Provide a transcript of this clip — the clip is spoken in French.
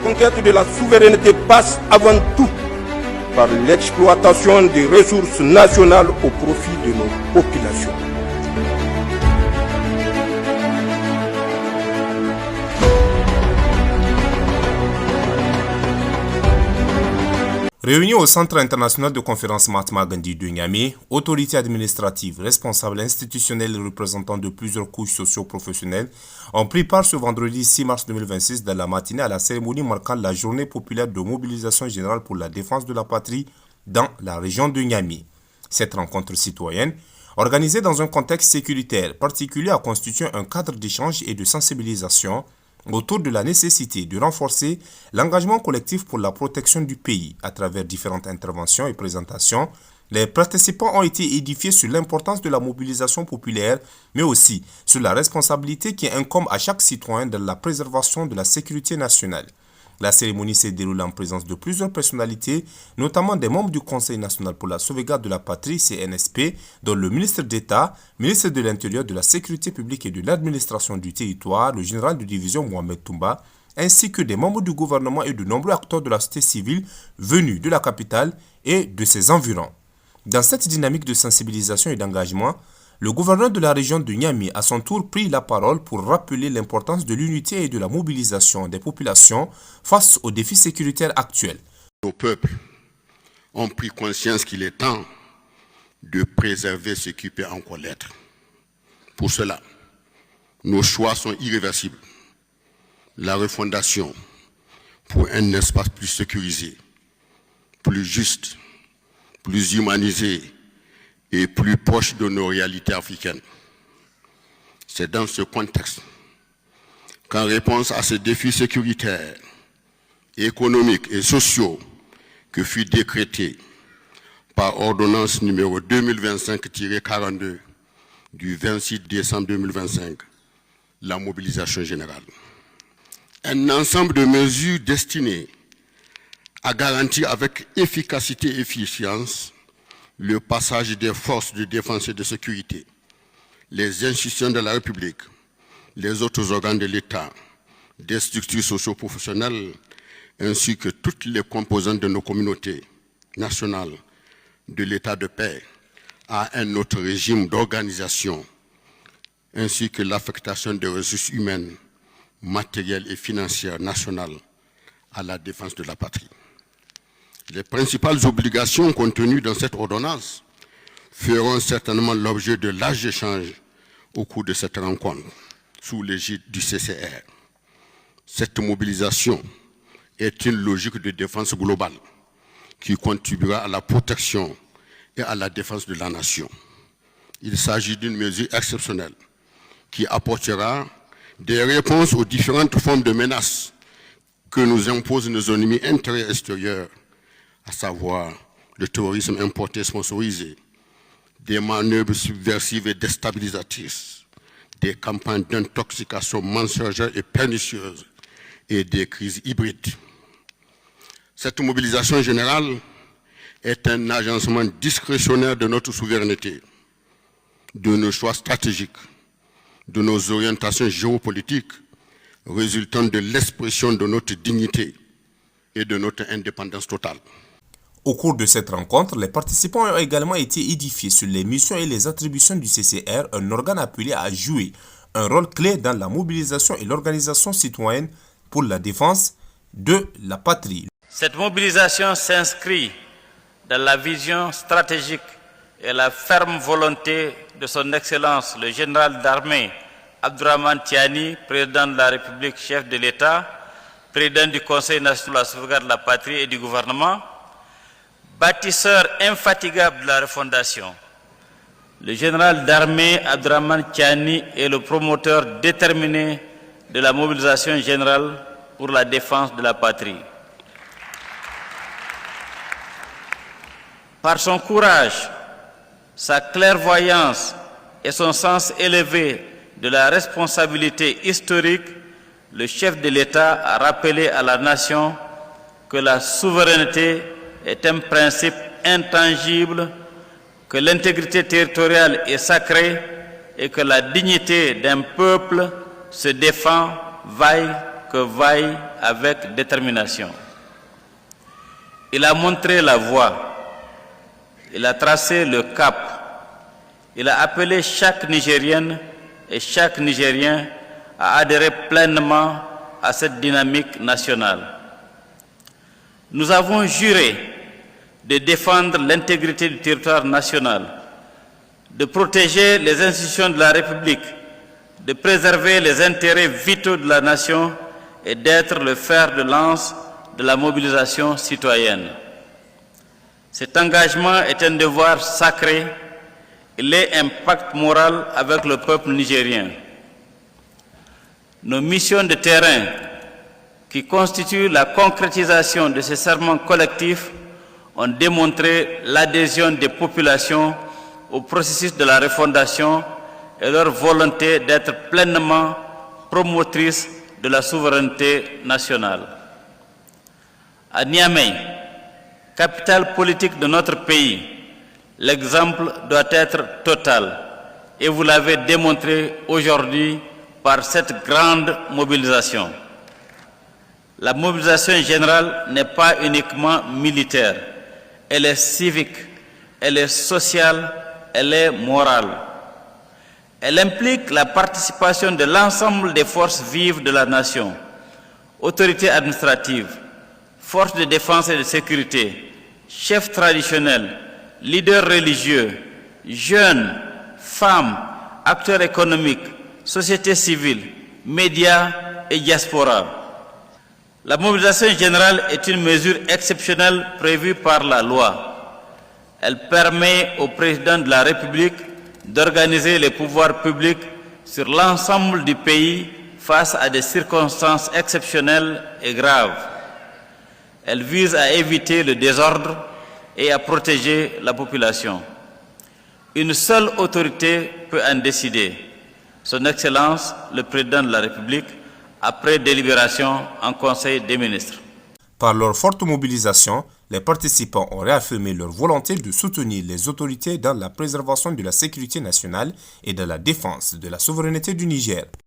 conquête de la souveraineté passe avant tout par l'exploitation des ressources nationales au profit de nos populations. Réunis au Centre international de conférence Mahatma Gandhi de Niamey, autorités administratives, responsables institutionnels et représentants de plusieurs couches socio-professionnelles ont pris part ce vendredi 6 mars 2026 dans la matinée à la cérémonie marquant la journée populaire de mobilisation générale pour la défense de la patrie dans la région de Niamey. Cette rencontre citoyenne, organisée dans un contexte sécuritaire particulier, a constitué un cadre d'échange et de sensibilisation autour de la nécessité de renforcer l'engagement collectif pour la protection du pays. À travers différentes interventions et présentations, les participants ont été édifiés sur l'importance de la mobilisation populaire, mais aussi sur la responsabilité qui incombe à chaque citoyen dans la préservation de la sécurité nationale. La cérémonie s'est déroulée en présence de plusieurs personnalités, notamment des membres du Conseil national pour la sauvegarde de la patrie, CNSP, dont le ministre d'État, ministre de l'Intérieur, de la Sécurité publique et de l'administration du territoire, le général de division Mohamed Toumba, ainsi que des membres du gouvernement et de nombreux acteurs de la société civile venus de la capitale et de ses environs. Dans cette dynamique de sensibilisation et d'engagement, le gouverneur de la région de Niamey, à son tour, prit la parole pour rappeler l'importance de l'unité et de la mobilisation des populations face aux défis sécuritaires actuels. Nos peuples ont pris conscience qu'il est temps de préserver ce qui peut encore l'être. Pour cela, nos choix sont irréversibles. La refondation pour un espace plus sécurisé, plus juste, plus humanisé et plus proche de nos réalités africaines. C'est dans ce contexte qu'en réponse à ces défis sécuritaires, économiques et sociaux que fut décrété par ordonnance numéro 2025-42 du 26 décembre 2025, la mobilisation générale. Un ensemble de mesures destinées à garantir avec efficacité et efficience le passage des forces de défense et de sécurité, les institutions de la République, les autres organes de l'État, des structures socio-professionnelles, ainsi que toutes les composantes de nos communautés nationales de l'État de paix à un autre régime d'organisation, ainsi que l'affectation des ressources humaines, matérielles et financières nationales à la défense de la patrie. Les principales obligations contenues dans cette ordonnance feront certainement l'objet de larges échanges au cours de cette rencontre sous l'égide du CCR. Cette mobilisation est une logique de défense globale qui contribuera à la protection et à la défense de la nation. Il s'agit d'une mesure exceptionnelle qui apportera des réponses aux différentes formes de menaces que nous imposent nos ennemis intérieurs et extérieurs, à savoir le terrorisme importé sponsorisé, des manœuvres subversives et déstabilisatrices, des campagnes d'intoxication mensongère et pernicieuse et des crises hybrides. Cette mobilisation générale est un agencement discrétionnaire de notre souveraineté, de nos choix stratégiques, de nos orientations géopolitiques, résultant de l'expression de notre dignité et de notre indépendance totale. Au cours de cette rencontre, les participants ont également été édifiés sur les missions et les attributions du CCR, un organe appelé à jouer un rôle clé dans la mobilisation et l'organisation citoyenne pour la défense de la patrie. Cette mobilisation s'inscrit dans la vision stratégique et la ferme volonté de son Excellence le général d'armée Abdourahmane Tiani, président de la République, chef de l'État, président du Conseil national pour la sauvegarde de la patrie et du gouvernement, bâtisseur infatigable de la refondation. Le général d'armée Abdourahmane Tiani est le promoteur déterminé de la mobilisation générale pour la défense de la patrie. Par son courage, sa clairvoyance et son sens élevé de la responsabilité historique, le chef de l'État a rappelé à la nation que la souveraineté est un principe intangible, que l'intégrité territoriale est sacrée et que la dignité d'un peuple se défend, vaille que vaille avec détermination. Il a montré la voie, il a tracé le cap, il a appelé chaque Nigérienne et chaque Nigérien à adhérer pleinement à cette dynamique nationale. Nous avons juré de défendre l'intégrité du territoire national, de protéger les institutions de la République, de préserver les intérêts vitaux de la nation et d'être le fer de lance de la mobilisation citoyenne. Cet engagement est un devoir sacré, il est un pacte moral avec le peuple nigérien. Nos missions de terrain, qui constituent la concrétisation de ces serments collectifs, ont démontré l'adhésion des populations au processus de la refondation et leur volonté d'être pleinement promotrices de la souveraineté nationale. À Niamey, capitale politique de notre pays, l'exemple doit être total et vous l'avez démontré aujourd'hui par cette grande mobilisation. La mobilisation générale n'est pas uniquement militaire, elle est civique, elle est sociale, elle est morale. Elle implique la participation de l'ensemble des forces vives de la nation, autorités administratives, forces de défense et de sécurité, chefs traditionnels, leaders religieux, jeunes, femmes, acteurs économiques, société civile, médias et diaspora. La mobilisation générale est une mesure exceptionnelle prévue par la loi. Elle permet au président de la République d'organiser les pouvoirs publics sur l'ensemble du pays face à des circonstances exceptionnelles et graves. Elle vise à éviter le désordre et à protéger la population. Une seule autorité peut en décider, Son Excellence le Président de la République, après délibération en Conseil des ministres. Par leur forte mobilisation, les participants ont réaffirmé leur volonté de soutenir les autorités dans la préservation de la sécurité nationale et de la défense de la souveraineté du Niger.